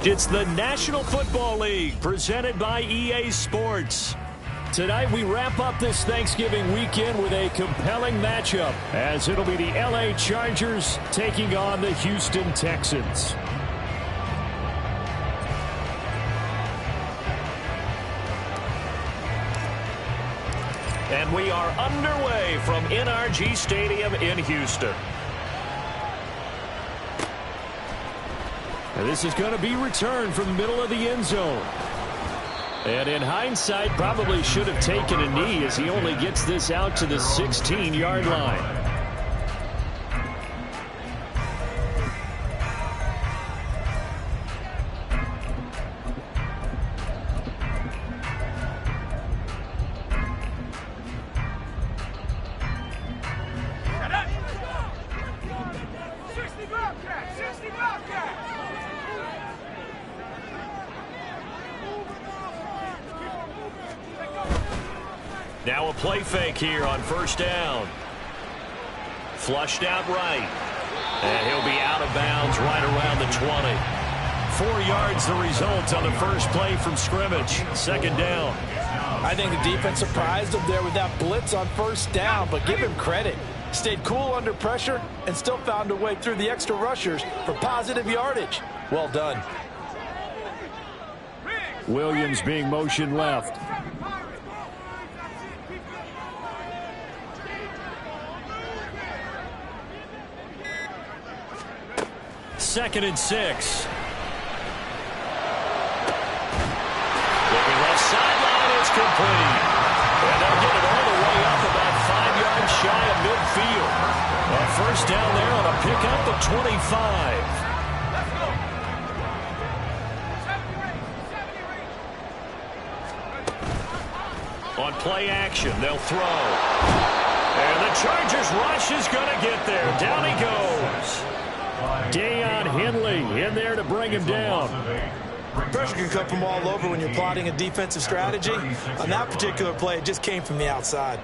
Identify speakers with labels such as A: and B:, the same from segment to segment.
A: It's the National Football League presented by EA Sports. Tonight we wrap up this Thanksgiving weekend with a compelling matchup as it'll be the LA Chargers taking on the Houston Texans. And we are underway from NRG Stadium in Houston. And this is going to be returned from the middle of the end zone. And in hindsight, probably should have taken a knee as he only gets this out to the 16-yard line. Now a play fake here on first down. Flushed out right. And he'll be out of bounds right around the 20. 4 yards the result on the first play from scrimmage. Second down.
B: I think the defense surprised him there with that blitz on first down, but give him credit. Stayed cool under pressure and still found a way through the extra rushers for positive yardage. Well done.
A: Williams being motioned left. Second and 6. Looking left sideline, it's complete. And they'll get it all the way up about 5 yards shy of midfield. A first down there on a pickup at 25. On play action, they'll throw. And the Chargers rush is going to get there. Down he goes. Deion Henley in there to bring him down.
B: Pressure can come from all over when you're plotting a defensive strategy. On that particular play, it just came from the outside.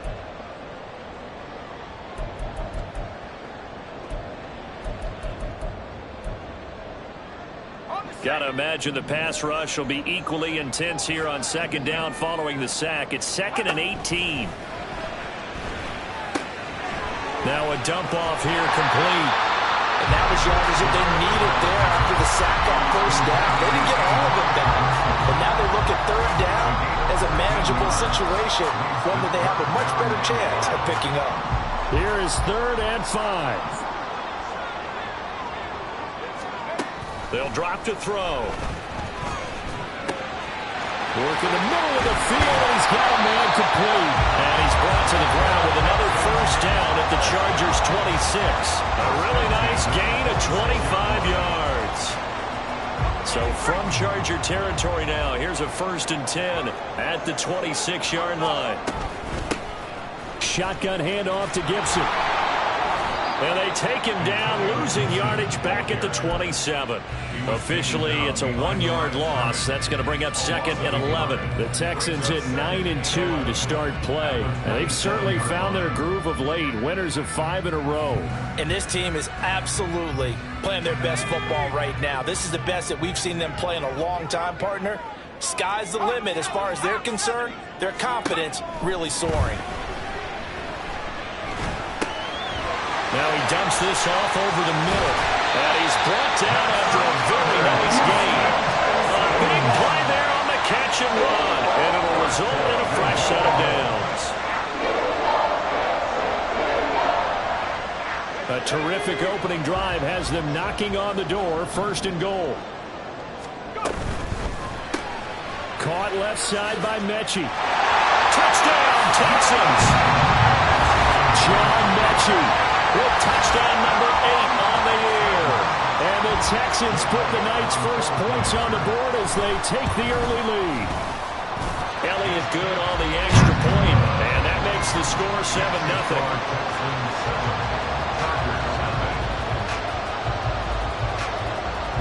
A: Got to imagine the pass rush will be equally intense here on second down following the sack. It's 2nd and 18. Now a dump off here complete.
B: And that was yardage that they needed there after the sack on first down. They didn't get all of it back. But now they look at third down as a manageable situation, one that they have a much better chance of picking up.
A: Here is 3rd and 5. They'll drop to throw. Work in the middle of the field, and he's got a man complete. And he's brought to the ground with another first down at the Chargers' 26. A really nice gain of 25 yards. So from Charger territory now, here's a 1st and 10 at the 26-yard line. Shotgun handoff to Gibson. And they take him down, losing yardage back at the 27. Officially, it's a 1-yard loss. That's going to bring up 2nd and 11. The Texans hit 9 and 2 to start play. And they've certainly found their groove of late, winners of 5 in a row.
B: And this team is absolutely playing their best football right now. This is the best that we've seen them play in a long time, partner. Sky's the limit as far as they're concerned. Their confidence really soaring.
A: Now he dumps this off over the middle. And he's brought down after a very nice gain. A big play there on the catch and run. And it'll result in a fresh set of downs. A terrific opening drive has them knocking on the door. 1st and goal. Caught left side by Mechie. Touchdown, Texans. John Mechie with touchdown number 8 on the year. And the Texans put the night's first points on the board as they take the early lead. Elliott good on the extra point, and that makes the score 7-0.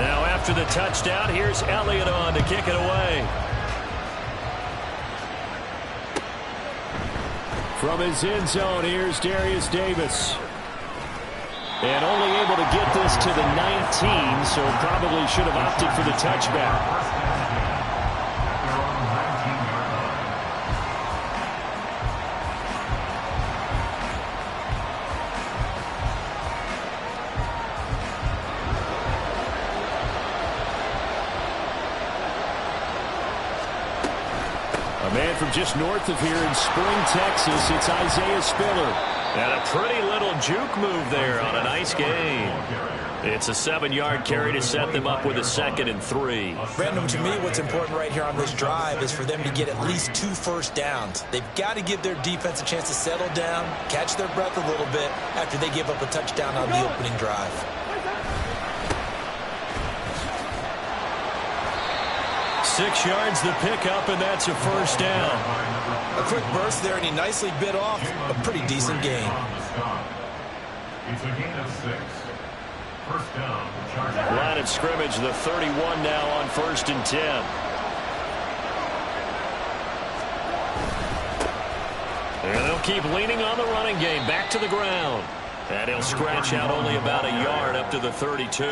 A: Now after the touchdown, here's Elliott on to kick it away. From his end zone, here's Darius Davis. And only able to get this to the 19, so probably should have opted for the touchback. A man from just north of here in Spring, Texas, it's Isaiah Spiller. And a pretty little juke move there on a nice game. It's a 7-yard carry to set them up with a 2nd and 3.
B: Brandon, to me, what's important right here on this drive is for them to get at least 2 first downs. They've got to give their defense a chance to settle down, catch their breath a little bit after they give up a touchdown on the opening drive.
A: Six yards the pickup, and that's a first down.
B: A quick burst there, and he nicely bit off a pretty decent gain.
C: It's a gain of 6. First down.
A: Line of scrimmage, the 31 now on 1st and 10. And they'll keep leaning on the running game. Back to the ground. And he'll scratch out only about a yard up to the 32.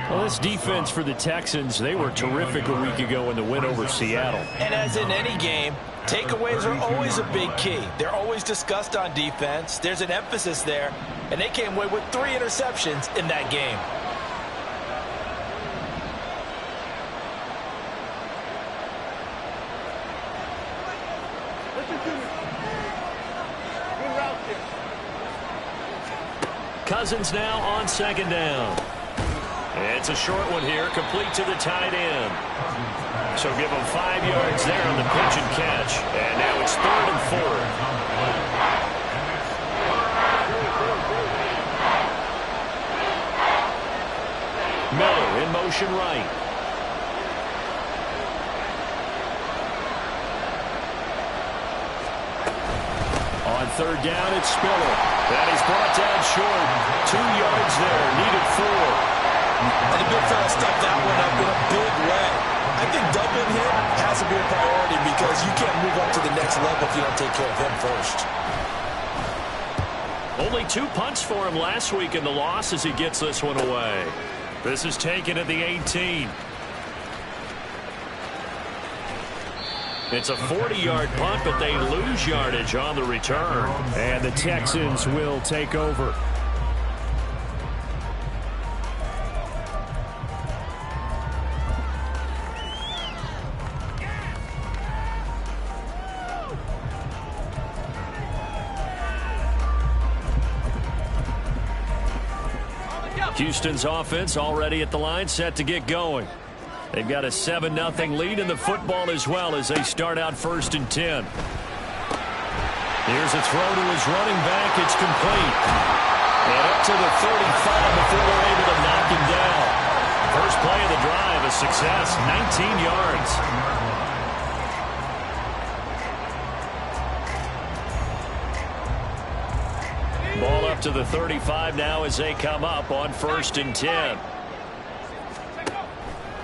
A: Well, this defense for the Texans, they were terrific a week ago in the win over Seattle.
B: And as in any game, takeaways are always a big key. They're always discussed on defense. There's an emphasis there, and they came away with 3 interceptions in that game.
A: Cousins now on 2nd down. It's a short one here, complete to the tight end. So give him 5 yards there on the pitch and catch. And now it's 3rd and 4. Miller in motion right. On 3rd down, it's Spiller. And he's brought down short. 2 yards there, needed 4.
B: And the big fella stepped that one up in a big way. I think doubling him has to be a priority because you can't move up to the next level if you don't take care of him first.
A: Only 2 punts for him last week in the loss as he gets this one away. This is taken at the 18. It's a 40-yard punt, but they lose yardage on the return. And the Texans will take over. Houston's offense already at the line, set to get going. They've got a 7-0 lead in the football as well as they start out 1st and 10. Here's a throw to his running back. It's complete. And up to the 35 before they're able to knock him down. First play of the drive, a success, 19 yards. Ball up to the 35 now as they come up on 1st and 10.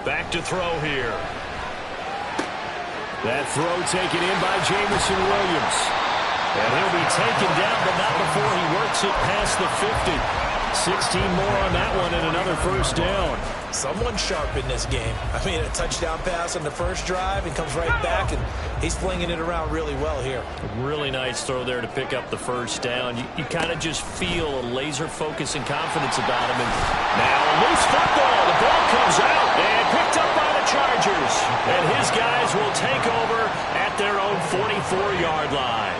A: Back to throw here. That throw taken in by Jamison Williams. And he'll be taken down, but not before he works it past the 50. 16 more on that one and another first down.
B: Someone sharp in this game. I mean, a touchdown pass on the first drive and comes right back, and he's flinging it around really well here.
A: A really nice throw there to pick up the first down. You kind of just feel a laser focus and confidence about him. And now a loose football. The ball comes out and picked up by the Chargers. And his guys will take over at their own 44-yard line.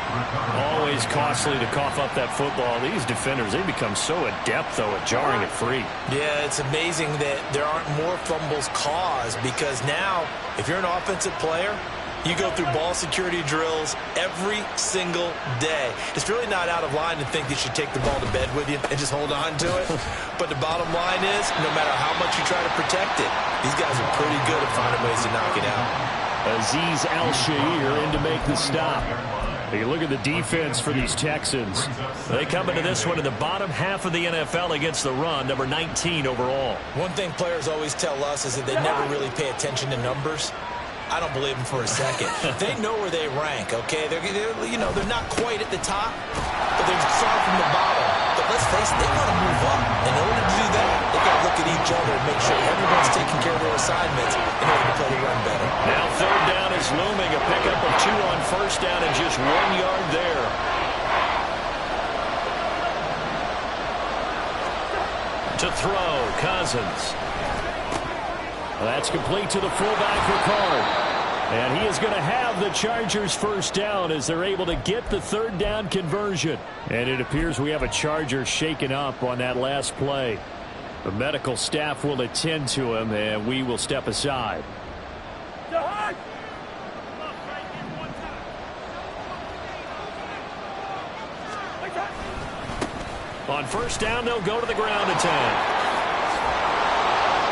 A: Always costly to cough up that football. These defenders, they become so adept, though, at jarring it free.
B: Yeah, it's amazing that there aren't more fumbles caused because now, if you're an offensive player, you go through ball security drills every single day. It's really not out of line to think that you should take the ball to bed with you and just hold on to it. But the bottom line is, no matter how much you try to protect it, these guys are pretty good at finding ways to knock it out.
A: Azeez Al-Shaair in to make the stop. You look at the defense for these Texans. They come into this one in the bottom half of the NFL against the run, number 19 overall.
B: One thing players always tell us is that they never really pay attention to numbers. I don't believe them for a second. They know where they rank, okay? They're not quite at the top, but they're far from the bottom. The let's face it, they want to move up. In order to do that, they've got to look at each other and make sure everyone's taking care of their assignments in order to play the run better.
A: Now third down is looming. A pickup of 2 on first down and just 1 yard there. To throw, Cousins. That's complete to the fullback Ricard. And he is going to have the Chargers first down as they're able to get the third down conversion. And it appears we have a Charger shaken up on that last play. The medical staff will attend to him, and we will step aside. On first down, they'll go to the ground attack.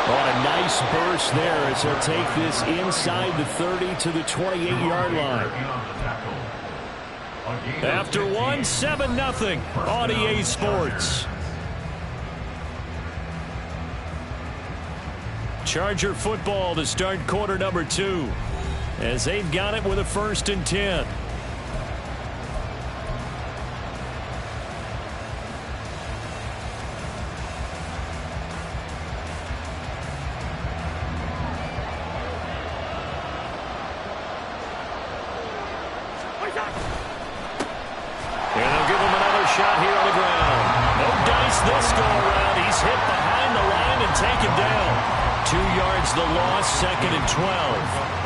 A: Oh, a nice burst there as he'll take this inside the 30 to the 28-yard line. After one, 7-0 on EA Sports. Charger football to start quarter number 2 as they've got it with a 1st and 10. Shot here on the ground. No dice this go around. He's hit behind the line and taken down. 2 yards the loss, 2nd and 12.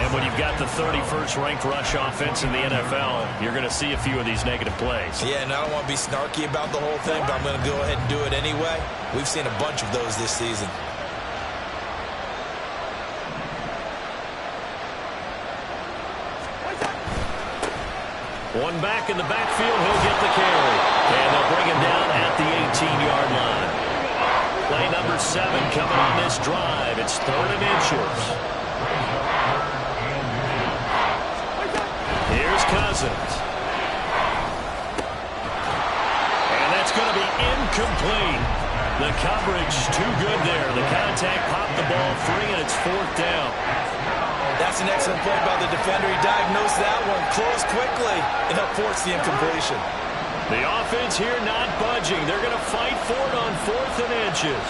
A: And when you've got the 31st ranked rush offense in the NFL, you're going to see a few of these negative plays.
B: Yeah, and I don't want to be snarky about the whole thing, but I'm going to go ahead and do it anyway. We've seen a bunch of those this season.
A: One back in the backfield, he'll get the carry. And they'll bring him down at the 18-yard line. Play number 7 coming on this drive. It's 3rd and inches. Here's Cousins. And that's going to be incomplete. The coverage too good there. The contact popped the ball free, and it's 4th down.
B: That's an excellent play by the defender. He diagnosed that one, closed quickly, and helped force the incompletion.
A: The offense here not budging. They're going to fight for it on 4th and inches.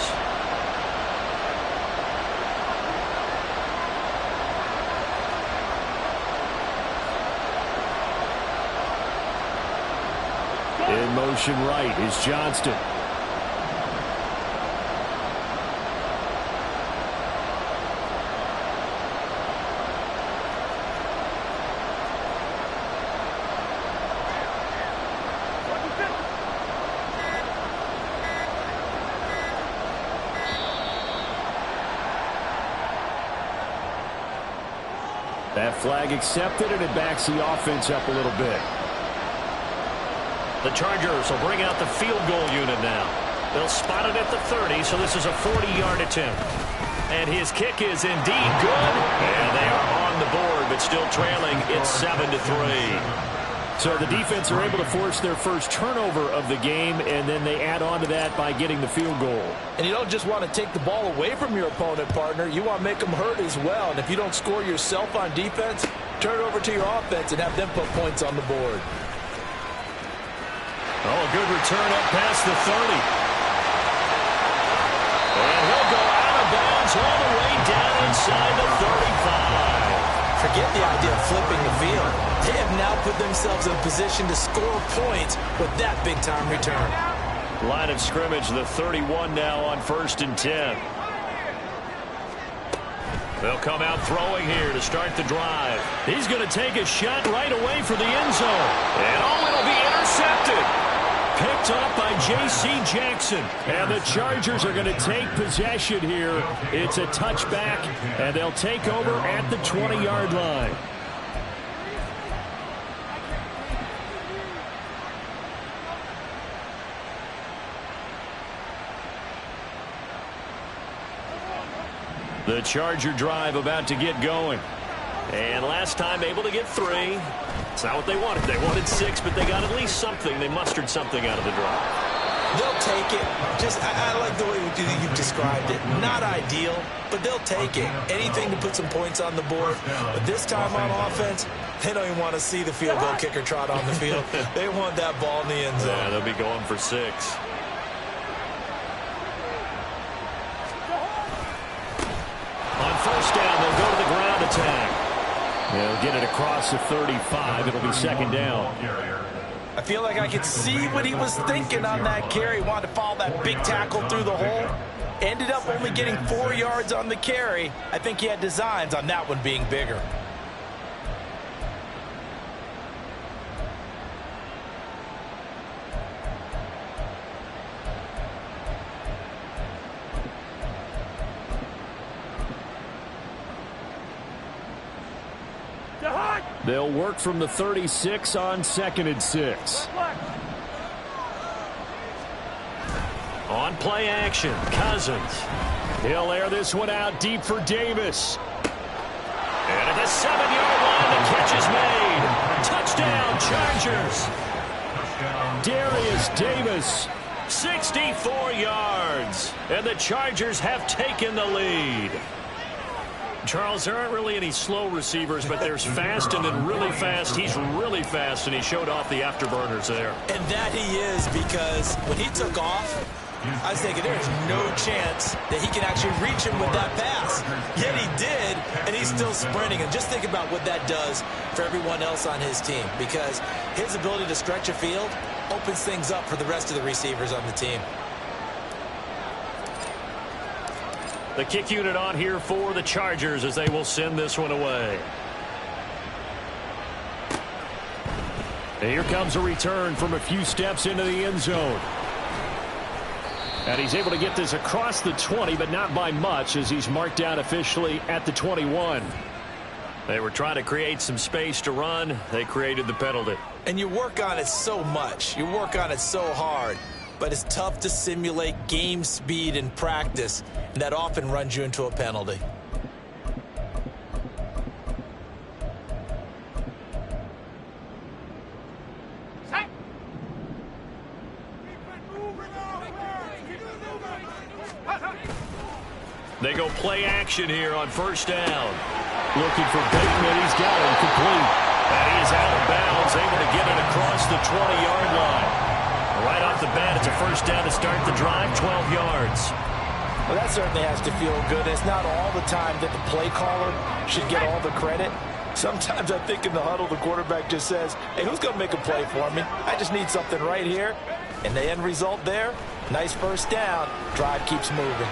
A: In motion right is Johnston. That flag accepted, and it backs the offense up a little bit. The Chargers will bring out the field goal unit now. They'll spot it at the 30, so this is a 40-yard attempt. And his kick is indeed good. And they are on the board, but still trailing. It's 7-3. So the defense are able to force their first turnover of the game, and then they add on to that by getting the field goal.
B: And you don't just want to take the ball away from your opponent, partner. You want to make them hurt as well. And if you don't score yourself on defense, turn it over to your offense and have them put points on the board.
A: Oh, a good return up past the 30. And he'll go out of bounds all the way down inside the 35.
B: Forget the idea of flipping the field. They have now put themselves in position to score points with that big-time return.
A: Line of scrimmage, the 31 now on 1st and 10. They'll come out throwing here to start the drive. He's going to take a shot right away for the end zone. And oh, it'll be intercepted. Picked up by J.C. Jackson. And the Chargers are going to take possession here. It's a touchback, and they'll take over at the 20-yard line. The Charger drive about to get going. And last time able to get 3. It's not what they wanted. They wanted 6, but they got at least something. They mustered something out of the drive.
B: They'll take it. I like the way you've described it. Not ideal, but they'll take it. Anything to put some points on the board. But this time on offense, they don't even want to see the field goal kicker trot on the field. They want that ball in the end zone.
A: Yeah, they'll be going for 6. get it across the 35. It'll be second down.
B: I feel like I could see what he was thinking on that carry. He wanted to follow that big tackle through the hole. Ended up only getting 4 yards on the carry. I think he had designs on that one being bigger.
A: They'll work from the 36 on 2nd and 6. On play action, Cousins. He'll air this one out deep for Davis. And at the 7-yard line, the catch is made. Touchdown, Chargers. Darius Davis, 64 yards. And the Chargers have taken the lead. Charles, there aren't really any slow receivers, but there's fast and then really fast. He's really fast, and he showed off the afterburners there.
B: And that he is, because when he took off, I was thinking there's no chance that he can actually reach him with that pass. Yet he did, and he's still sprinting. And just think about what that does for everyone else on his team, because his ability to stretch a field opens things up for the rest of the receivers on the team.
A: The kick unit on here for the Chargers as they will send this one away. And here comes a return from a few steps into the end zone. And he's able to get this across the 20, but not by much, as he's marked down officially at the 21. They were trying to create some space to run. They created the penalty.
B: And you work on it so much. You work on it so hard. But it's tough to simulate game speed in practice, and that often runs you into a penalty.
A: They go play action here on first down. Looking for Bateman. He's got him complete. And he is out of bounds, able to get it across the 20-yard line. Right off the bat, it's a first down to start the drive, 12 yards.
B: Well, that certainly has to feel good. It's not all the time that the play caller should get all the credit. Sometimes I think in the huddle, the quarterback just says, hey, who's going to make a play for me? I just need something right here. And the end result there, nice first down. Drive keeps moving.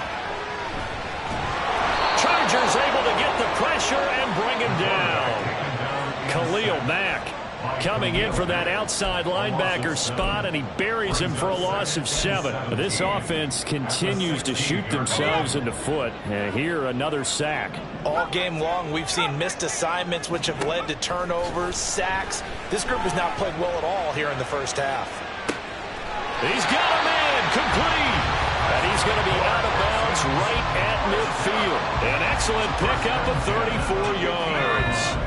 A: Chargers able to get the pressure and bring him down. Khalil Mack coming in for that outside linebacker spot, and he buries him for a loss of 7. This offense continues to shoot themselves in the foot. And here, another sack.
B: All game long, we've seen missed assignments, which have led to turnovers, sacks. This group has not played well at all here in the first half.
A: He's got a man complete. And he's going to be out of bounds right at midfield. An excellent pickup of 34 yards.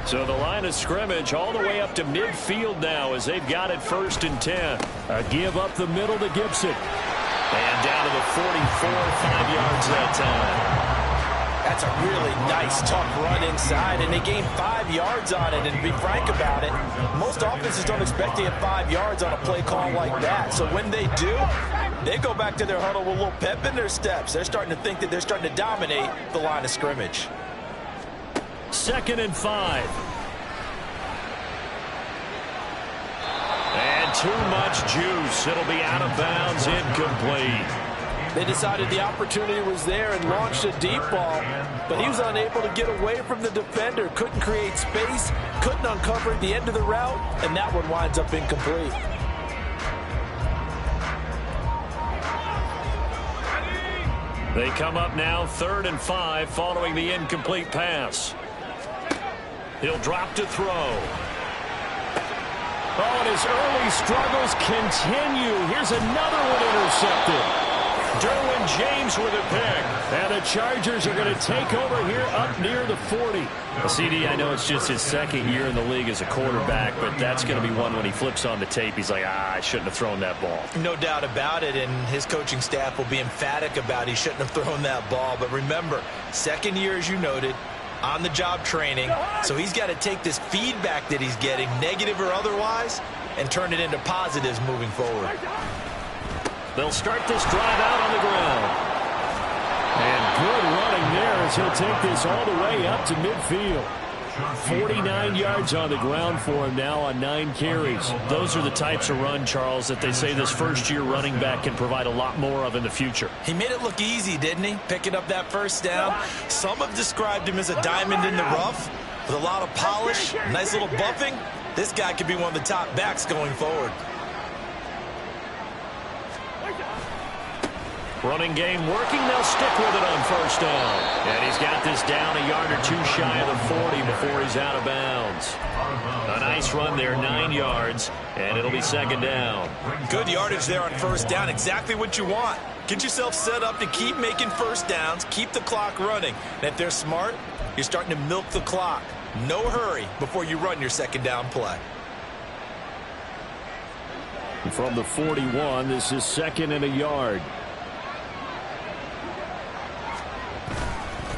A: So the line of scrimmage all the way up to midfield now as they've got it 1st and 10. A give up the middle to Gibson. And down to the 44, 5 yards that time.
B: That's a really nice, tough run inside, and they gained 5 yards on it. And to be frank about it, most offenses don't expect to get 5 yards on a play call like that. So when they do, they go back to their huddle with a little pep in their steps. They're starting to think that they're starting to dominate the line of scrimmage.
A: 2nd and 5. And too much juice. It'll be out of bounds, incomplete.
B: They decided the opportunity was there and launched a deep ball, but he was unable to get away from the defender. Couldn't create space, couldn't uncover at the end of the route, and that one winds up incomplete.
A: They come up now 3rd and 5 following the incomplete pass. He'll drop to throw. Oh, and his early struggles continue. Here's another one intercepted. Derwin James with a pick. And the Chargers are going to take over here up near the 40. CD, I know it's just his 2nd year in the league as a quarterback, but that's going to be one when he flips on the tape. He's like, I shouldn't have thrown that ball.
B: No doubt about it, and his coaching staff will be emphatic about he shouldn't have thrown that ball. But remember, 2nd year, as you noted, on-the-job training, so he's got to take this feedback that he's getting, negative or otherwise, and turn it into positives moving forward.
A: They'll start this drive out on the ground. And good running there as he'll take this all the way up to midfield. 49 yards on the ground for him now on 9 carries. Those are the types of run, Charles, that they say this first-year running back can provide a lot more of in the future.
B: He made it look easy, didn't he? Picking up that first down. Some have described him as a diamond in the rough with a lot of polish, nice little buffing. This guy could be one of the top backs going forward.
A: Running game working. They'll stick with it on first down. And he's got this down a yard or two shy of the 40 before he's out of bounds. A nice run there, 9 yards, and it'll be second down.
B: Good yardage there on first down. Exactly what you want. Get yourself set up to keep making first downs, keep the clock running. And if they're smart, you're starting to milk the clock. No hurry before you run your second down play.
A: From the 41, this is second and a yard.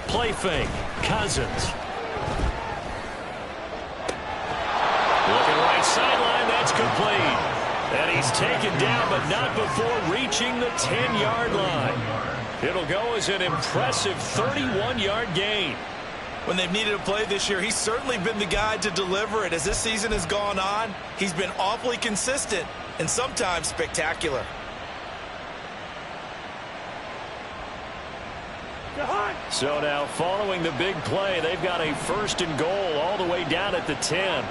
A: Play fake. Cousins. Looking right sideline. That's complete. And he's taken down, but not before reaching the 10-yard line. It'll go as an impressive 31-yard gain.
B: When they've needed a play this year, he's certainly been the guy to deliver it. As this season has gone on, he's been awfully consistent and sometimes spectacular.
A: So now following the big play, they've got a first and goal all the way down at the 10.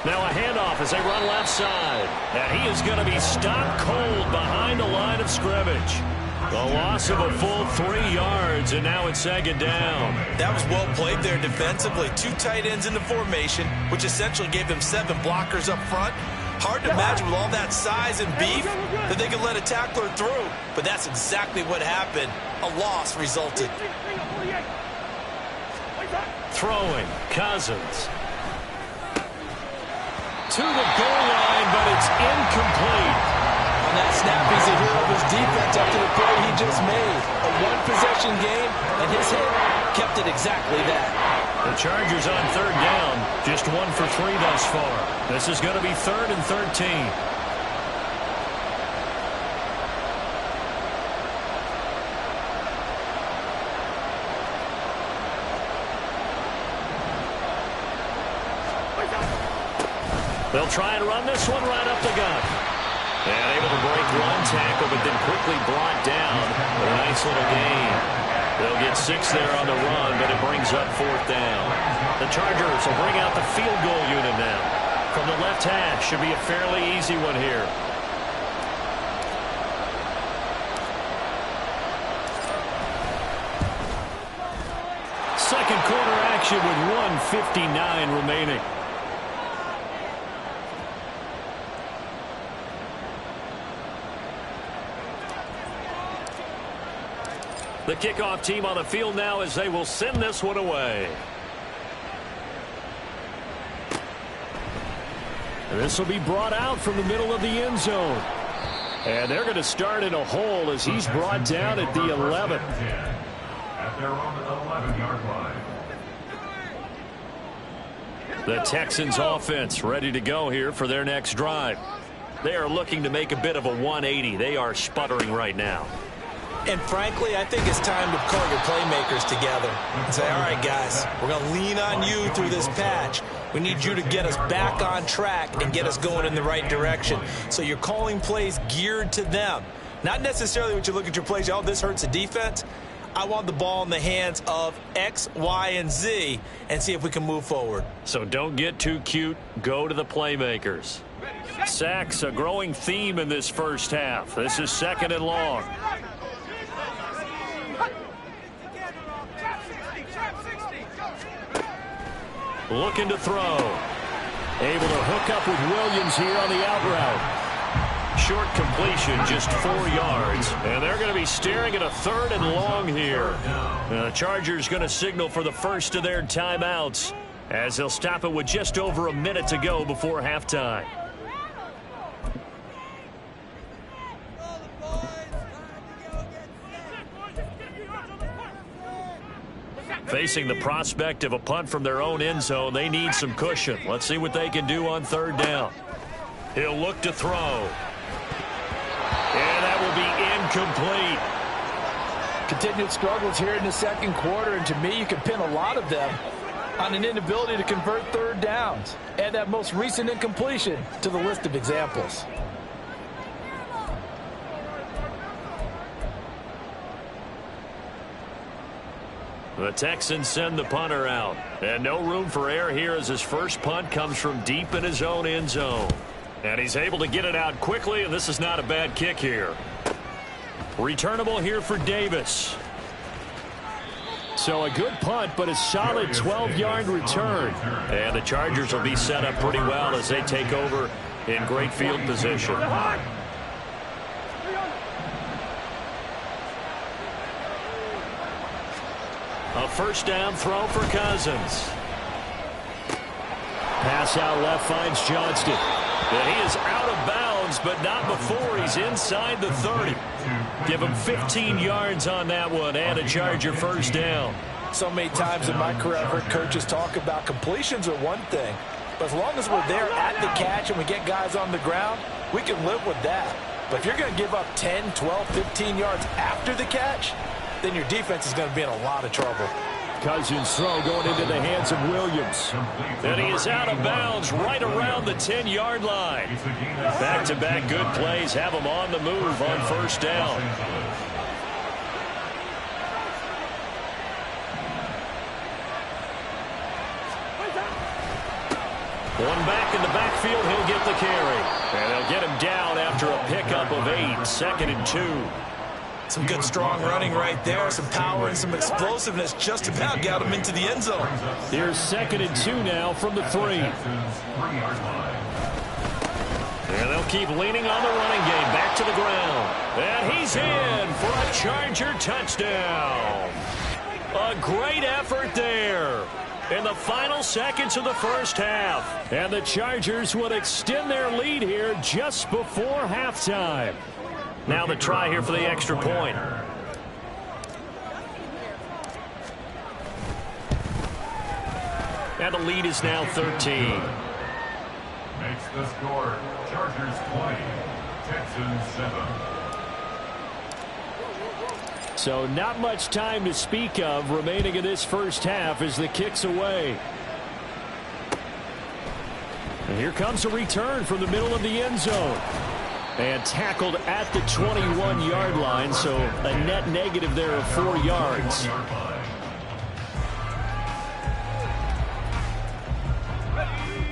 A: Now a handoff as they run left side. And he is going to be stopped cold behind the line of scrimmage. The loss of a full 3 yards, and now it's second down.
B: That was well played there defensively. 2 tight ends in the formation, which essentially gave them 7 blockers up front. Hard to imagine with all that size and beef that they could let a tackler through. But that's exactly what happened. A loss resulted.
A: Throwing. Cousins. To the goal line, but it's incomplete.
B: On that snap, he's a hero of his defense after the play he just made. A one-possession game, and his hit kept it exactly that.
A: The Chargers on third down, just 1 for 3 thus far. This is going to be 3rd and 13. They'll try and run this one right up the gut. And able to break one tackle, but then quickly brought down. A nice little gain. They'll get 6 there on the run, but it brings up 4th down. The Chargers will bring out the field goal unit now. From the left hash, should be a fairly easy one here. Second quarter action with 1:59 remaining. The kickoff team on the field now as they will send this one away. This will be brought out from the middle of the end zone. And they're going to start in a hole as he's brought down at the 11.
C: At their own 11-yard line.
A: The Texans offense ready to go here for their next drive. They are looking to make a bit of a 180. They are sputtering right now.
B: And frankly, I think it's time to call your playmakers together and say, all right, guys, we're going to lean on you through this patch. We need you to get us back on track and get us going in the right direction. So you're calling plays geared to them. Not necessarily what you look at your plays, oh, this hurts the defense. I want the ball in the hands of X, Y, and Z and see if we can move forward.
A: So don't get too cute. Go to the playmakers. Sacks, a growing theme in this first half. This is 2nd and long. Looking to throw. Able to hook up with Williams here on the out route. Short completion, just 4 yards. And they're going to be staring at a 3rd and long here. The Chargers going to signal for the first of their timeouts as they'll stop it with just over a minute to go before halftime. Facing the prospect of a punt from their own end zone, they need some cushion. Let's see what they can do on 3rd down. He'll look to throw. And that will be incomplete.
B: Continued struggles here in the second quarter, and to me, you can pin a lot of them on an inability to convert third downs. Add that most recent incompletion to the list of examples.
A: The Texans send the punter out. And no room for error here as his first punt comes from deep in his own end zone. And he's able to get it out quickly, and this is not a bad kick here. Returnable here for Davis. So a good punt, but a solid 12-yard return. And the Chargers will be set up pretty well as they take over in great field position. A first down throw for Cousins. Pass out left finds Johnston. And he is out of bounds, but not before he's inside the 30. Give him 15 yards on that one and a Charger first down.
B: So many times in my career I've heard coaches talk about completions are one thing, but as long as we're there at the catch and we get guys on the ground, we can live with that. But if you're going to give up 10, 12, 15 yards after the catch, then your defense is going to be in a lot of trouble.
A: Cousins' throw going into the hands of Williams. And he is out of bounds right around the 10-yard line. Back-to-back good plays have him on the move on first down. One back in the backfield, he'll get the carry. And they'll get him down after a pickup of 8, 2nd and 2.
B: Some good strong running right there, some power and some explosiveness just about got him into the end zone.
A: Here's 2nd and 2 now from the 3. And they'll keep leaning on the running game back to the ground. And he's in for a Charger touchdown. A great effort there in the final seconds of the first half. And the Chargers would extend their lead here just before halftime. Now the try here for the extra point. And the lead is now 13.
C: Makes the score Chargers 20, Texans 7.
A: So not much time to speak of remaining in this first half as the kick's away. And here comes a return from the middle of the end zone. And tackled at the 21-yard line, so a net negative there of 4 yards.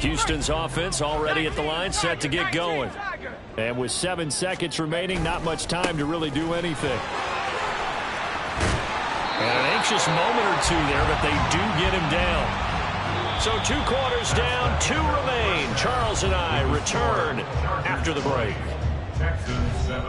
A: Houston's offense already at the line, set to get going. And with 7 seconds remaining, not much time to really do anything. And an anxious moment or two there, but they do get him down. So 2 quarters down, 2 remain. Charles and I return after the break.
C: Texans 7.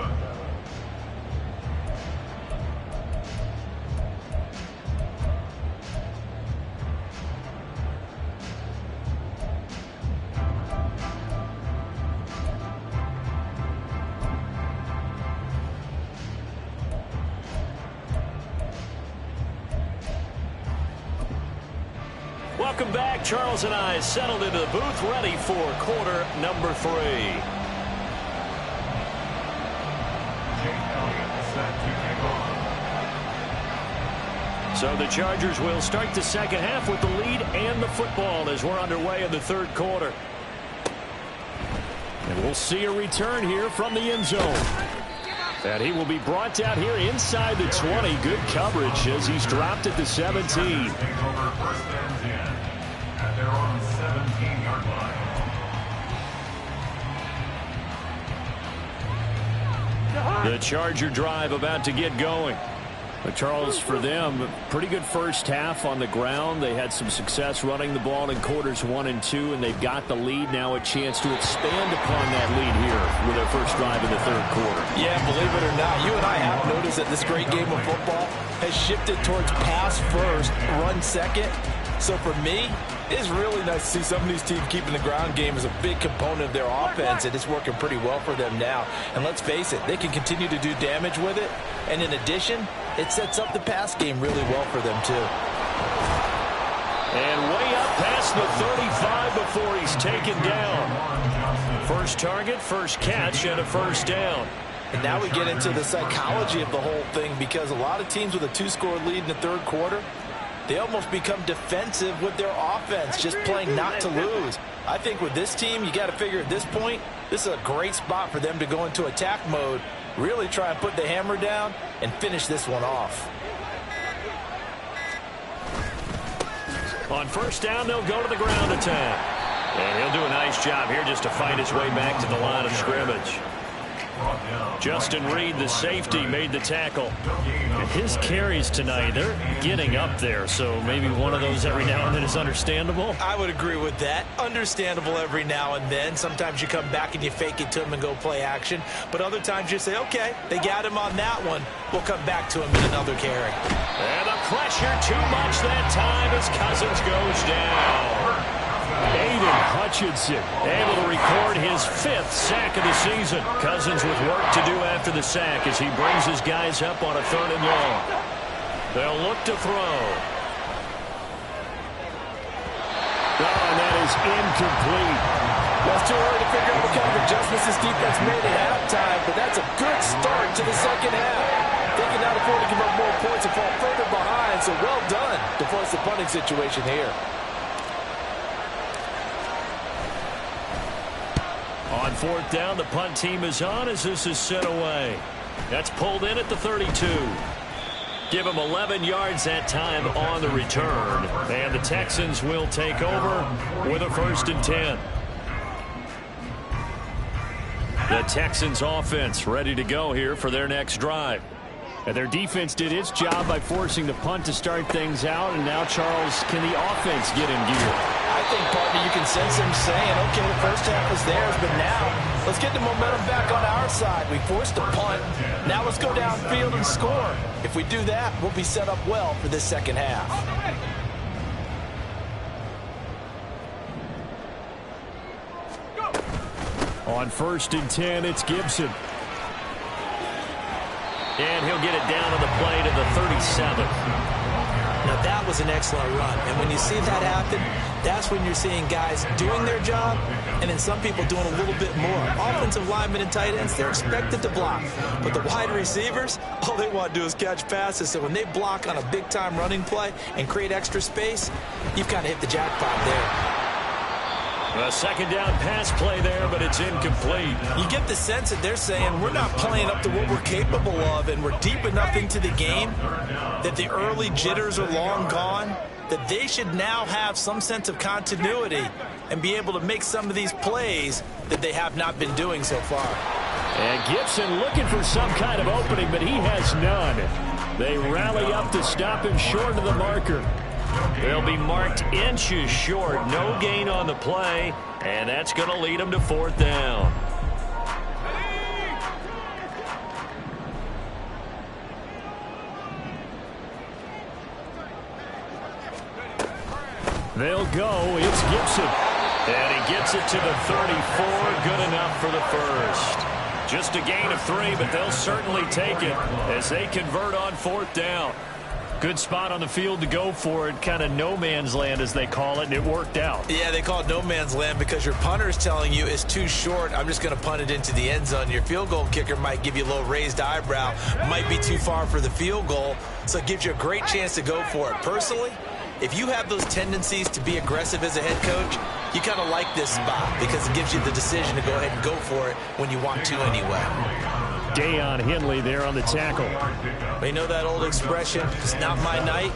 A: Welcome back. Charles and I settled into the booth, ready for quarter number 3. So the Chargers will start the second half with the lead and the football as we're underway in the third quarter. And we'll see a return here from the end zone. And he will be brought down here inside the 20. Good coverage as he's dropped at the 17. The Charger drive about to get going. But Charles, for them, pretty good first half on the ground. They had some success running the ball in quarters 1 and 2, and they've got the lead now, a chance to expand upon that lead here with their first drive in the third quarter.
B: Yeah, believe it or not, you and I have noticed that this great game of football has shifted towards pass first, run second. So for me, it's really nice to see some of these teams keeping the ground game as a big component of their offense, and it's working pretty well for them now. And let's face it, they can continue to do damage with it. And in addition, it sets up the pass game really well for them, too.
A: And way up past the 35 before he's taken down. First target, first catch, and a first down.
B: And now we get into the psychology of the whole thing, because a lot of teams with a 2-score lead in the third quarter, they almost become defensive with their offense, just playing not to lose. I think with this team, you got to figure at this point, this is a great spot for them to go into attack mode, really try and put the hammer down and finish this one off.
A: On first down, they'll go to the ground attack. And he'll do a nice job here just to fight his way back to the line of scrimmage. Justin Reed, the safety, made the tackle. His carries tonight, they're getting up there, so maybe one of those every now and then is understandable.
B: I would agree with that. Understandable every now and then. Sometimes you come back and you fake it to him and go play action. But other times you say, okay, they got him on that one. We'll come back to him in another carry.
A: And the pressure too much that time as Cousins goes down. Aiden Hutchinson able to record his 5th sack of the season. Cousins with work to do after the sack as he brings his guys up on a 3rd and long. They'll look to throw. Oh, and that is incomplete.
B: Well, it's too early to figure out what kind of adjustments this defense made at halftime, but that's a good start to the second half. They can now afford to give up more points and fall further behind, so well done to force the punting situation here.
A: On 4th down, the punt team is on as this is set away. That's pulled in at the 32. Give them 11 yards that time on the return. And the Texans will take over with a 1st and 10. The Texans offense ready to go here for their next drive. And their defense did its job by forcing the punt to start things out. And now, Charles, can the offense get in gear?
B: I think, partner, you can sense him saying, okay, the first half was theirs, but now let's get the momentum back on our side. We forced a punt. Now let's go downfield and score. If we do that, we'll be set up well for this second half.
A: On 1st and 10, it's Gibson. And he'll get it down on the play to the 37.
B: Now, that was an excellent run. And when you see that happen, that's when you're seeing guys doing their job and then some people doing a little bit more. Offensive linemen and tight ends, they're expected to block. But the wide receivers, all they want to do is catch passes. So when they block on a big-time running play and create extra space, you've kind of hit the jackpot there.
A: A 2nd down pass play there, but it's incomplete.
B: You get the sense that they're saying we're not playing up to what we're capable of, and we're deep enough into the game that the early jitters are long gone, that they should now have some sense of continuity and be able to make some of these plays that they have not been doing so far.
A: And Gibson looking for some kind of opening, but he has none. They rally up to stop him short of the marker. They'll be marked inches short. No gain on the play, and that's going to lead them to 4th down. They'll go. It's Gibson. And he gets it to the 34. Good enough for the first. Just a gain of 3, but they'll certainly take it as they convert on 4th down. Good spot on the field to go for it. Kind of no man's land, as they call it, and it worked out.
B: Yeah, they call it no man's land because your punter is telling you it's too short. I'm just going to punt it into the end zone. Your field goal kicker might give you a little raised eyebrow. Might be too far for the field goal, so it gives you a great chance to go for it. Personally, if you have those tendencies to be aggressive as a head coach, you kind of like this spot because it gives you the decision to go ahead and go for it when you want to anyway.
A: Deion Henley there on the tackle.
B: You know that old expression, it's not my night?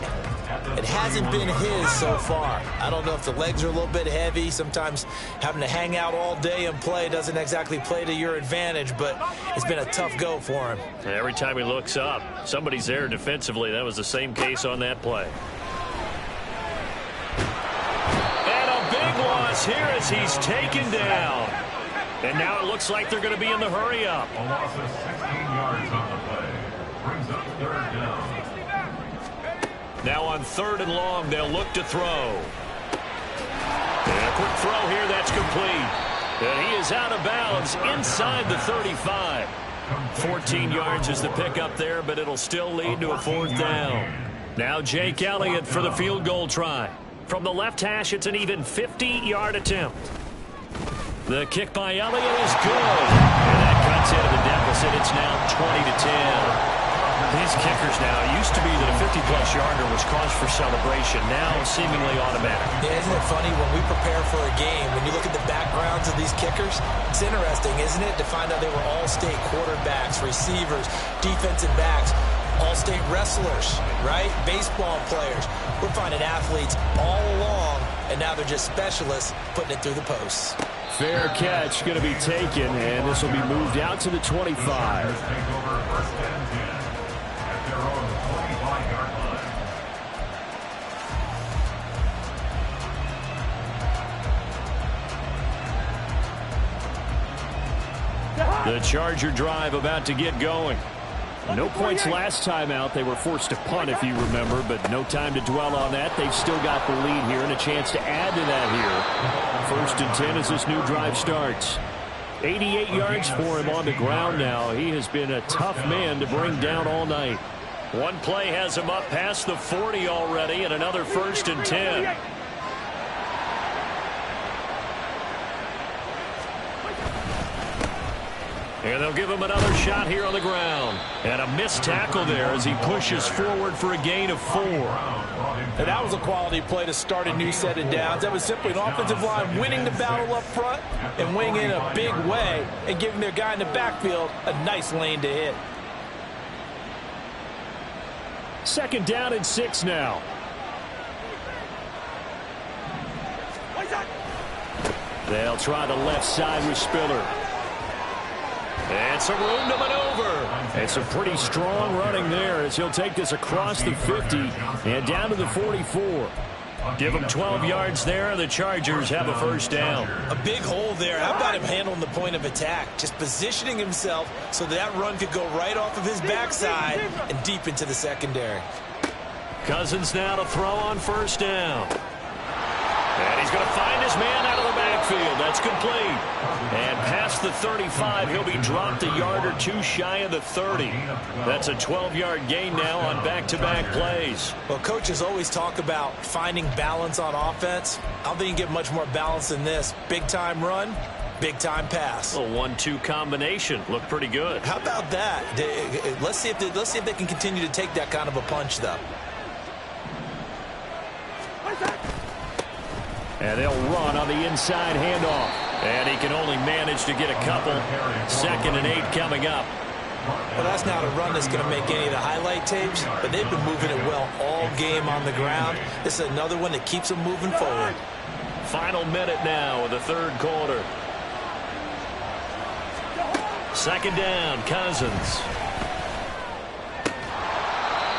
B: It hasn't been his so far. I don't know if the legs are a little bit heavy. Sometimes having to hang out all day and play doesn't exactly play to your advantage, but it's been a tough go for him.
A: Every time he looks up, somebody's there defensively. That was the same case on that play. And a big loss here as he's taken down. And now it looks like they're going to be in the hurry-up.
C: A loss of 16 yards on the play. Brings up 3rd down.
A: Now on 3rd and long, they'll look to throw. And a quick throw here, that's complete. And he is out of bounds inside the 35. 14 yards is the pickup there, but it'll still lead to a 4th down. Now Jake Elliott for the field goal try. From the left hash, it's an even 50-yard attempt. The kick by Elliott is good. And that cuts into the deficit. It's now 20-10. These kickers now, it used to be that a 50-plus yarder was cause for celebration. Now seemingly automatic.
B: Yeah, isn't it funny when we prepare for a game, when you look at the backgrounds of these kickers, it's interesting, isn't it, to find out they were all-state quarterbacks, receivers, defensive backs, all-state wrestlers, right? Baseball players. We're finding athletes all along, and now they're just specialists putting it through the posts.
A: Fair catch going to be taken, and this will be moved out to the 25. The Charger drive about to get going. No points last time out. They were forced to punt, if you remember, but no time to dwell on that. They've still got the lead here and a chance to add to that here. 1st and 10 as this new drive starts. 88 yards for him on the ground now. He has been a tough man to bring down all night. One play has him up past the 40 already, and another 1st and 10. And they'll give him another shot here on the ground. And a missed tackle there as he pushes forward for a gain of 4.
B: And that was a quality play to start a new set of downs. That was simply an offensive line winning the battle up front and winning in a big way and giving their guy in the backfield a nice lane to hit.
A: 2nd down and 6 now. They'll try the left side with Spiller. And some room to maneuver. And some pretty strong running there as he'll take this across the 50 and down to the 44. Give him 12 yards there, and the Chargers have a 1st down.
B: A big hole there. How about him handling the point of attack? Just positioning himself so that run could go right off of his backside and deep into the secondary.
A: Cousins now to throw on 1st down. And he's going to find his man out of the backfield. That's complete. And past the 35, he'll be dropped a yard or 2 shy of the 30. That's a 12-yard gain now on back-to-back plays.
B: Well, coaches always talk about finding balance on offense. I don't think you can get much more balance than this. Big-time run, big-time pass.
A: A 1-2 combination. Looked pretty good.
B: How about that? Let's see if they can continue to take that kind of a punch, though.
A: And they'll run on the inside handoff. And he can only manage to get a couple. 2nd and 8 coming up.
B: Well, that's not a run that's going to make any of the highlight tapes, but they've been moving it well all game on the ground. This is another one that keeps them moving forward.
A: Final minute now of the 3rd quarter. 2nd down, Cousins.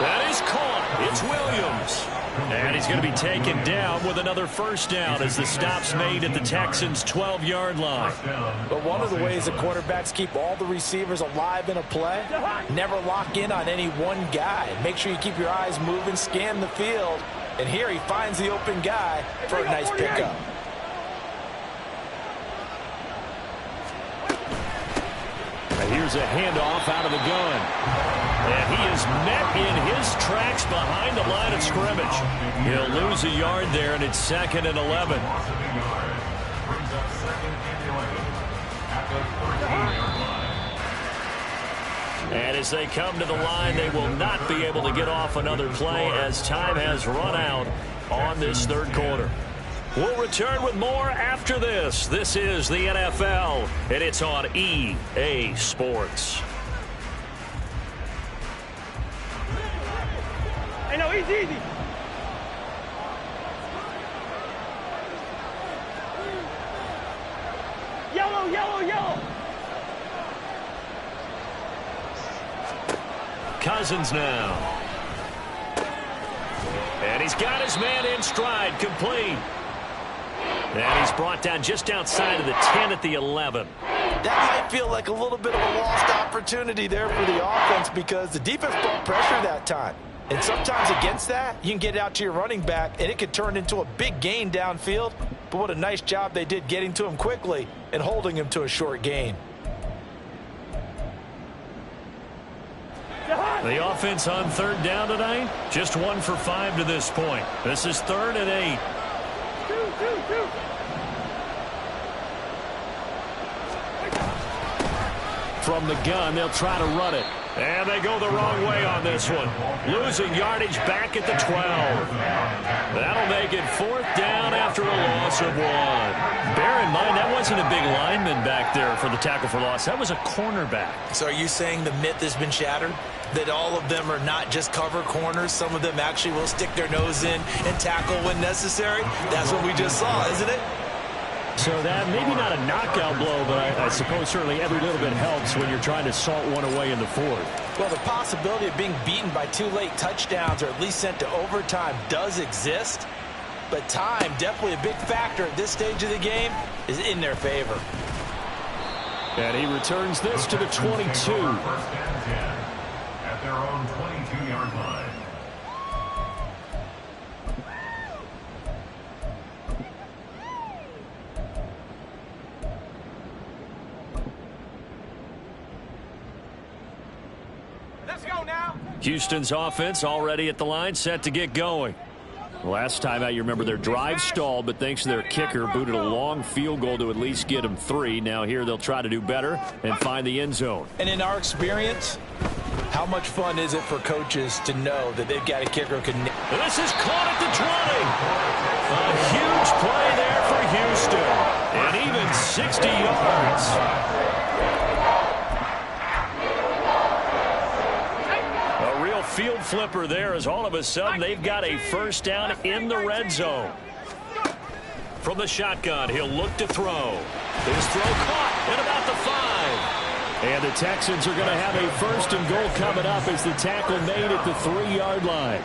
A: That is caught. It's Williams. And he's going to be taken down with another 1st down as the stop's made at the Texans' 12-yard line.
B: But one of the ways the quarterbacks keep all the receivers alive in a play, never lock in on any one guy. Make sure you keep your eyes moving, scan the field. And here he finds the open guy for a nice pickup.
A: Here's a handoff out of the gun. And he is met in his tracks behind the line of scrimmage. He'll lose a yard there, and it's 2nd and 11. And as they come to the line, they will not be able to get off another play as time has run out on this 3rd quarter. We'll return with more after this. This is the NFL, and it's on EA Sports.
D: Hey, no, easy. Yellow.
A: Cousins now. And he's got his man in stride, complete. And he's brought down just outside of the 10 at the 11.
B: That might feel like a little bit of a lost opportunity there for the offense because the defense brought pressure that time. And sometimes against that, you can get it out to your running back, and it could turn into a big gain downfield. But what a nice job they did getting to him quickly and holding him to a short gain.
A: The offense on 3rd down tonight, just 1 for 5 to this point. This is 3rd and 8. From the gun, they'll try to run it. And they go the wrong way on this one. Losing yardage back at the 12. That'll make it 4th down after a loss of 1. Bear in mind, that wasn't a big lineman back there for the tackle for loss. That was a cornerback.
B: So are you saying the myth has been shattered? That all of them are not just cover corners? Some of them actually will stick their nose in and tackle when necessary? That's what we just saw, isn't it?
A: So that maybe not a knockout blow, but I suppose certainly every little bit helps when you're trying to salt one away in the 4th.
B: Well, the possibility of being beaten by 2 late touchdowns or at least sent to overtime does exist. But time, definitely a big factor at this stage of the game, is in their favor.
A: And he returns this to the 22.
C: First and 10 at their own 22-yard line.
A: Houston's offense already at the line, set to get going. Last time out, you remember their drive stalled, but thanks to their kicker, booted a long field goal to at least get them 3. Now here they'll try to do better and find the end zone.
B: And in our experience, how much fun is it for coaches to know that they've got a kicker who can...
A: This is caught at the 20. A huge play there for Houston. And even 60 yards. Field flipper there as all of a sudden they've got a first down in the red zone. From the shotgun, he'll look to throw. His throw caught at about the 5. And the Texans are going to have a 1st and goal coming up as the tackle made at the 3-yard line.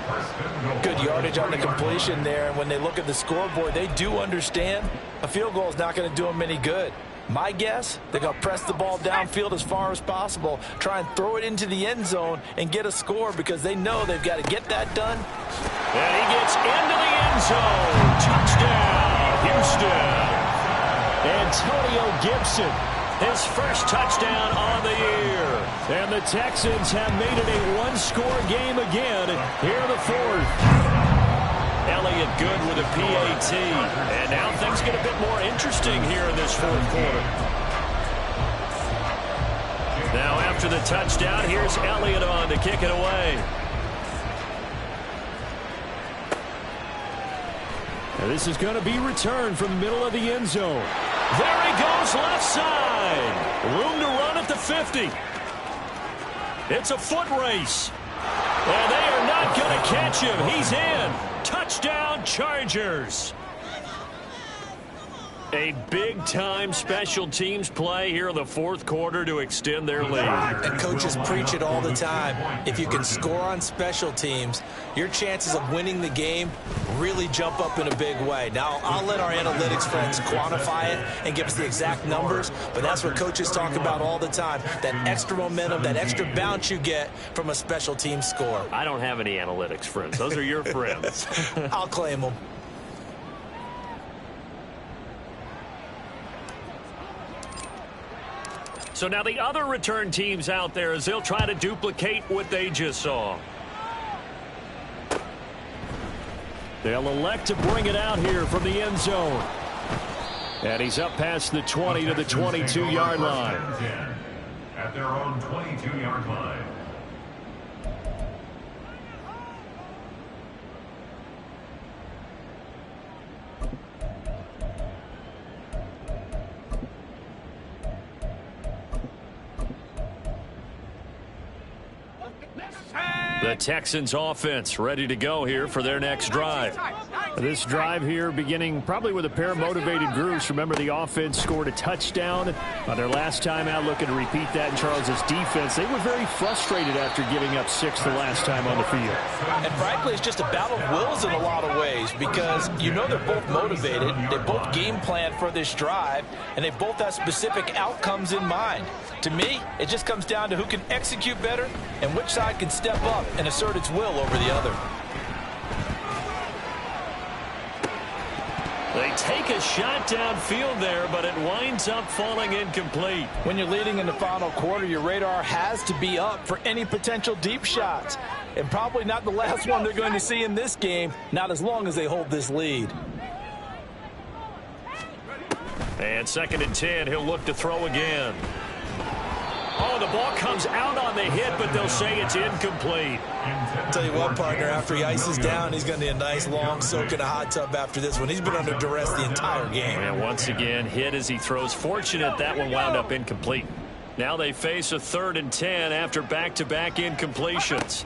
B: Good yardage on the completion there. And when they look at the scoreboard, they do understand a field goal is not going to do them any good. My guess, they're going to press the ball downfield as far as possible, try and throw it into the end zone and get a score because they know they've got to get that done.
A: And he gets into the end zone. Touchdown, Houston. Antonio Gibson, his first touchdown on the year. And the Texans have made it a 1-score game again here in the 4th. Elliott good with a PAT. And now things get a bit more interesting here in this 4th quarter. Now after the touchdown, here's Elliott on to kick it away. And this is going to be returned from the middle of the end zone. There he goes, left side. Room to run at the 50. It's a foot race. And they are not going to catch him. He's in. Touchdown, Chargers. A big-time special teams play here in the 4th quarter to extend their lead.
B: And coaches preach it all the time. If you can score on special teams, your chances of winning the game really jump up in a big way. Now, I'll let our analytics friends quantify it and give us the exact numbers, but that's what coaches talk about all the time, that extra momentum, that extra bounce you get from a special team score.
A: I don't have any analytics friends. Those are your friends.
B: I'll claim them.
A: So now the other return teams out there as they'll try to duplicate what they just saw. They'll elect to bring it out here from the end zone. And he's up past the 20 to the 22-yard line.
C: At their own 22-yard line.
A: The Texans offense ready to go here for their next drive. This drive here beginning probably with a pair of motivated groups. Remember, the offense scored a touchdown on their last time out, looking to repeat that in Charles's defense. They were very frustrated after giving up 6 the last time on the field.
B: And frankly, it's just a battle of wills in a lot of ways because you know they're both motivated. They both game plan for this drive, and they both have specific outcomes in mind. To me, it just comes down to who can execute better and which side can step up and assert its will over the other.
A: They take a shot downfield there, but it winds up falling incomplete.
B: When you're leading in the final quarter, your radar has to be up for any potential deep shots. And probably not the last one they're going to see in this game, not as long as they hold this lead.
A: And 2nd and 10, he'll look to throw again. Oh, the ball comes out on the hit, but they'll say it's incomplete.
B: I'll tell you what, partner, after he ices down, he's going to need a nice long soak in a hot tub after this one. He's been under duress the entire game.
A: And once again, hit as he throws. Fortunate that one wound up incomplete. Now they face a 3rd and 10 after back-to-back incompletions.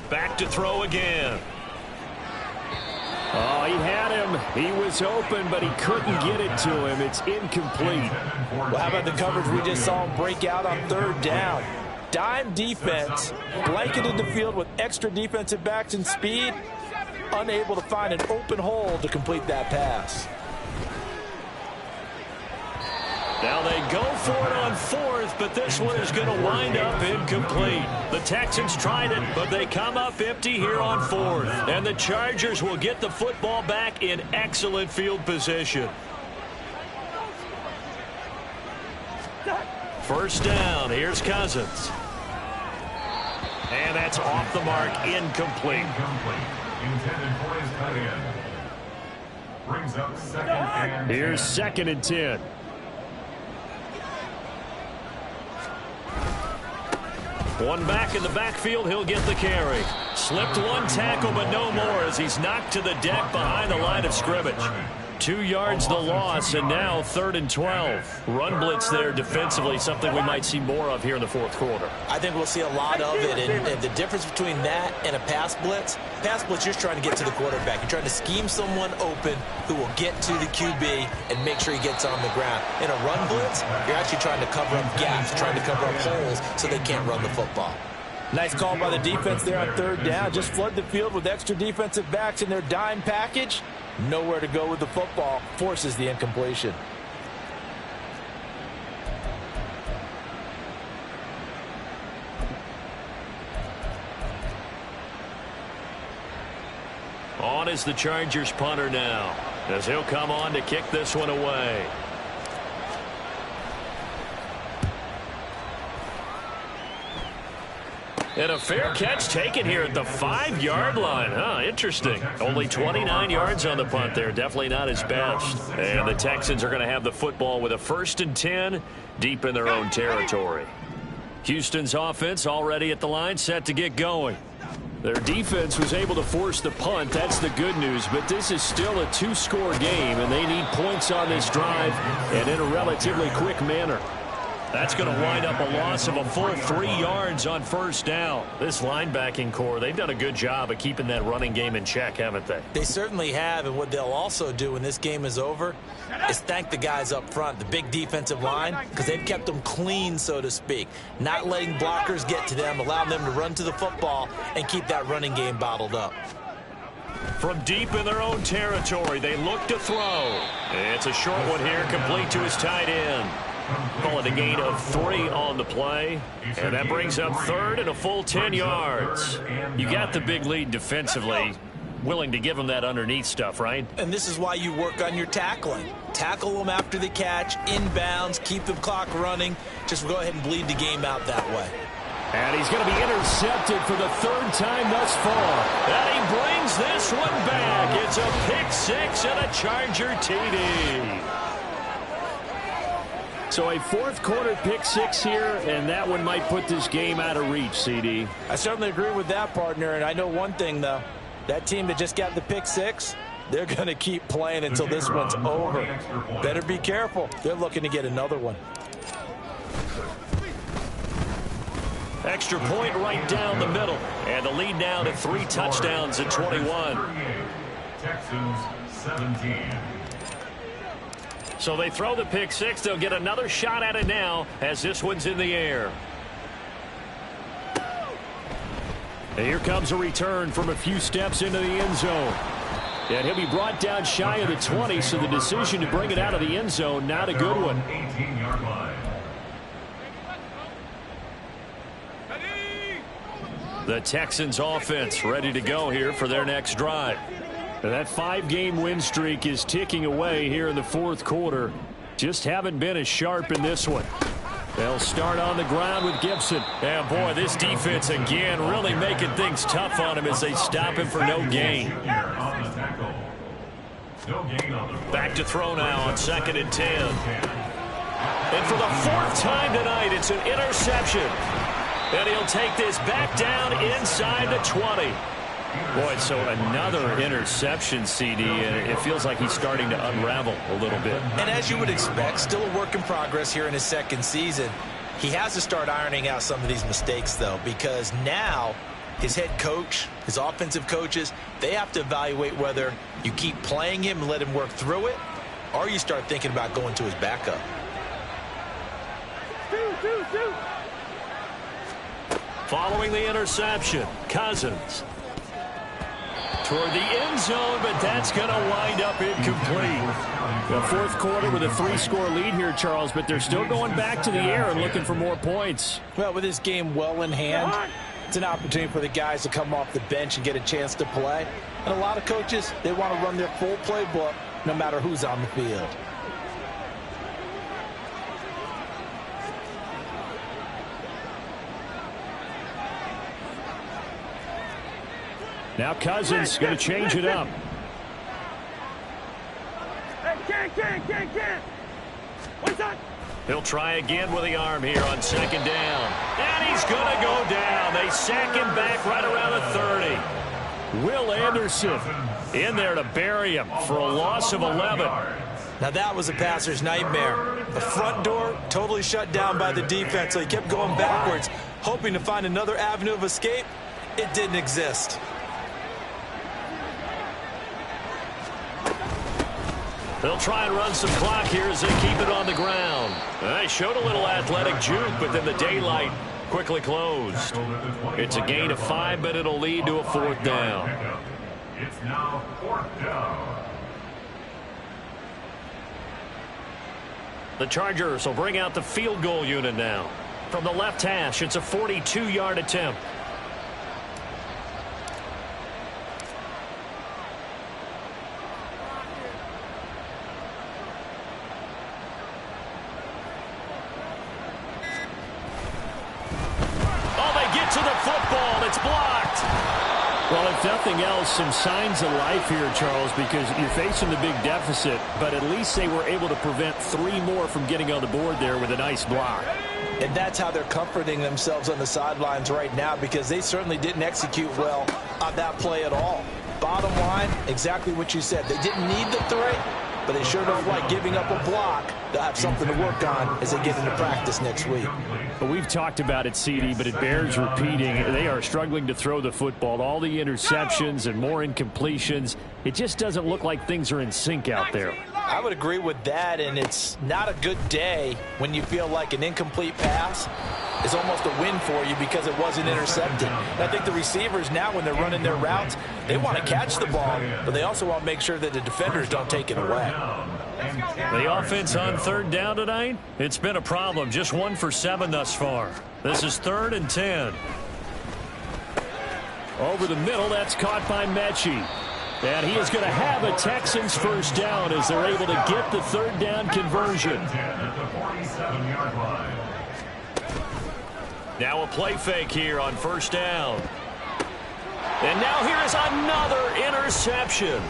A: Back to throw again. Oh, he had him. He was open, but he couldn't get it to him. It's incomplete.
B: Well, how about the coverage we just saw him break out on 3rd down? Dime defense, blanketed the field with extra defensive backs and speed, unable to find an open hole to complete that pass.
A: Now they go for it on 4th, but this one is going to wind up incomplete. The Texans tried it, but they come up empty here on 4th. And the Chargers will get the football back in excellent field position. First down, here's Cousins. And that's off the mark, incomplete.
C: Intended for his cut in. Brings up 2nd and 10.
A: Here's 2nd and 10. One back in the backfield, he'll get the carry. Slipped one tackle, but no more as he's knocked to the deck behind the line of scrimmage. 2 yards the loss, and now 3rd and 12. Run blitz there defensively, something we might see more of here in the 4th quarter.
B: I think we'll see a lot of it, and the difference between that and a pass blitz, you're just trying to get to the quarterback. You're trying to scheme someone open who will get to the QB and make sure he gets on the ground. In a run blitz, you're actually trying to cover up gaps, trying to cover up holes so they can't run the football. Nice call by the defense there on 3rd down. Just flood the field with extra defensive backs in their dime package. Nowhere to go with the football. Forces the incompletion.
A: On is the Chargers punter now, as he'll come on to kick this one away. And a fair catch taken here at the 5-yard line. Interesting. Only 29 yards on the punt there. Definitely not his best. And the Texans are going to have the football with a 1st and 10 deep in their own territory. Houston's offense already at the line, set to get going. Their defense was able to force the punt. That's the good news. But this is still a 2-score game, and they need points on this drive and in a relatively quick manner. That's going to wind up a loss of a full 3 yards on 1st down. This linebacking core, they've done a good job of keeping that running game in check, haven't they?
B: They certainly have, and what they'll also do when this game is over is thank the guys up front, the big defensive line, because they've kept them clean, so to speak. Not letting blockers get to them, allowing them to run to the football and keep that running game bottled up.
A: From deep in their own territory, they look to throw. It's a short one here, complete to his tight end. Call it a gain of 3 on the play. And that brings up 3rd and a full 10 yards. You got the big lead defensively. Willing to give them that underneath stuff, right?
B: And this is why you work on your tackling. Tackle them after the catch, inbounds, keep the clock running. Just go ahead and bleed the game out that way.
A: And he's going to be intercepted for the 3rd time thus far. And he brings this one back. It's a pick 6 and a Charger TD. So a 4th quarter pick 6 here, and that one might put this game out of reach, CD.
B: I certainly agree with that, partner, and I know one thing, though. That team that just got the pick 6, they're going to keep playing until this one's over. Better be careful. They're looking to get another one.
A: Extra point right down the middle, and the lead now to 3 touchdowns at 21.
C: Texans 17.
A: So they throw the pick 6. They'll get another shot at it now as this one's in the air. And here comes a return from a few steps into the end zone. And he'll be brought down shy of the 20, so the decision to bring it out of the end zone, not a good one.
C: 18-yard line.
A: The Texans offense ready to go here for their next drive. And that 5-game win streak is ticking away here in the 4th quarter. Just haven't been as sharp in this one. They'll start on the ground with Gibson. And boy, this defense again really making things tough on him as they stop him for no gain.
C: No gain on the play.
A: Back to throw now on 2nd and 10. And for the 4th time tonight, it's an interception. And he'll take this back down inside the 20. Boy, so another interception, CD, and it feels like he's starting to unravel a little bit.
B: And as you would expect, still a work in progress here in his 2nd season. He has to start ironing out some of these mistakes, though, because now his head coach, his offensive coaches, they have to evaluate whether you keep playing him and let him work through it, or you start thinking about going to his backup.
A: Following the interception, Cousins toward the end zone, but that's going to wind up incomplete. The 4th quarter with a 3-score lead here, Charles, but they're still going back to the air and looking for more points.
B: Well, with this game well in hand, it's an opportunity for the guys to come off the bench and get a chance to play. And a lot of coaches, they want to run their full playbook no matter who's on the field.
A: Now Cousins going to change it up.
D: Can't. What's that?
A: He'll try again with the arm here on 2nd down. And he's going to go down. They sack him back right around the 30. Will Anderson in there to bury him for a loss of 11.
B: Now that was a passer's nightmare. The front door totally shut down by the defense, so he kept going backwards, hoping to find another avenue of escape. It didn't exist.
A: They'll try and run some clock here as they keep it on the ground. They showed a little athletic juke, but then the daylight quickly closed. It's a gain of 5, but it'll lead to a 4th down.
C: It's now 4th down.
A: The Chargers will bring out the field goal unit now. From the left hash, it's a 42-yard attempt. To the football, it's blocked. Well, if nothing else, some signs of life here, Charles, because you're facing the big deficit, but at least they were able to prevent 3 more from getting on the board there with a nice block.
B: And that's how they're comforting themselves on the sidelines right now, because they certainly didn't execute well on that play at all. Bottom line, exactly what you said. They didn't need the 3, but they sure don't like giving up a block. They'll have something to work on as they get into practice next week.
A: But we've talked about it, CD, but it bears repeating. They are struggling to throw the football. All the interceptions and more incompletions. It just doesn't look like things are in sync out there.
B: I would agree with that, and it's not a good day when you feel like an incomplete pass is almost a win for you because it wasn't intercepted. And I think the receivers now, when they're running their routes, they want to catch the ball, but they also want to make sure that the defenders don't take it away.
A: The offense on 3rd down tonight, it's been a problem. Just 1 for 7 thus far. This is 3rd and 10. Over the middle, that's caught by Mechie. And he is going to have a Texans 1st down as they're able to get the 3rd down conversion. Now a play fake here on 1st down. And now here is another interception.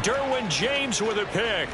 A: Derwin James with a pick.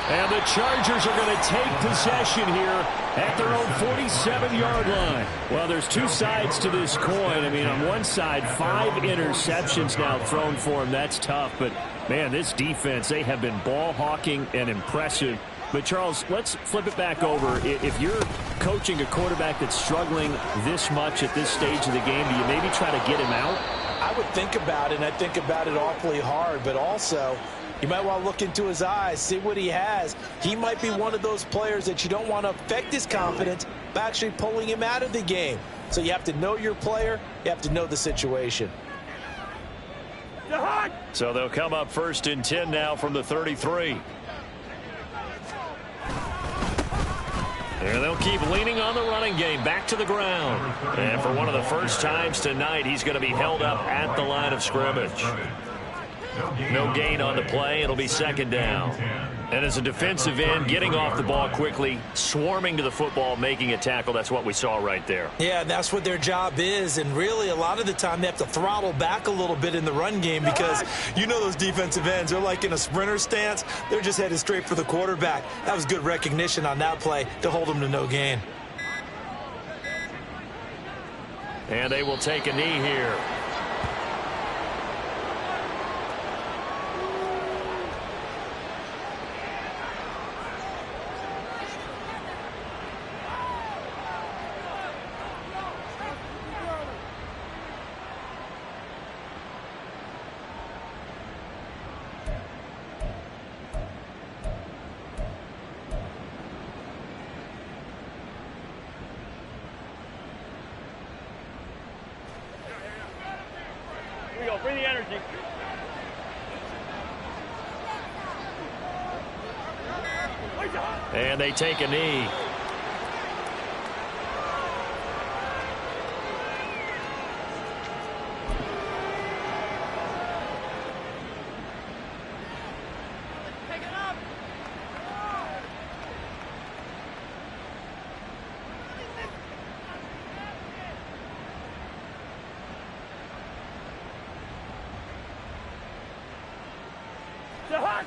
A: And the Chargers are going to take possession here at their own 47-yard line. Well, there's 2 sides to this coin. I mean, on one side, 5 interceptions now thrown for him. That's tough. But, man, this defense, they have been ball hawking and impressive. But, Charles, let's flip it back over. If you're coaching a quarterback that's struggling this much at this stage of the game, do you maybe try to get him out?
B: I would think about it, and I think about it awfully hard, but also you might want to look into his eyes, see what he has. He might be one of those players that you don't want to affect his confidence by actually pulling him out of the game. So you have to know your player. You have to know the situation.
A: So they'll come up 1st and 10 now from the 33. And they'll keep leaning on the running game back to the ground. And for one of the first times tonight, he's going to be held up at the line of scrimmage. No gain on the play. It'll be 2nd down. And as a defensive end, getting off the ball quickly, swarming to the football, making a tackle, that's what we saw right there.
B: Yeah, and that's what their job is. And really, a lot of the time, they have to throttle back a little bit in the run game because you know those defensive ends, they're like in a sprinter stance. They're just headed straight for the quarterback. That was good recognition on that play to hold them to no gain.
A: And they will take a knee here.
D: Here we go. Bring the energy.
A: And they take a knee.
D: Take it up. Hot.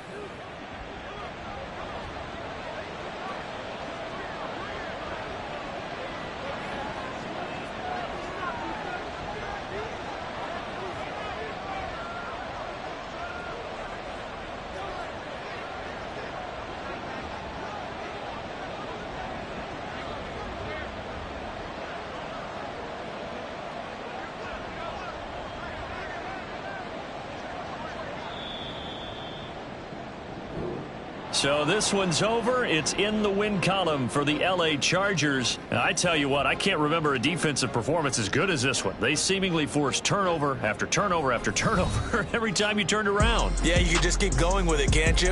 A: So this one's over. It's in the win column for the LA Chargers. And I tell you what, I can't remember a defensive performance as good as this one. They seemingly forced turnover after turnover after turnover every time you turned around.
B: Yeah, you can just keep going with it, can't you?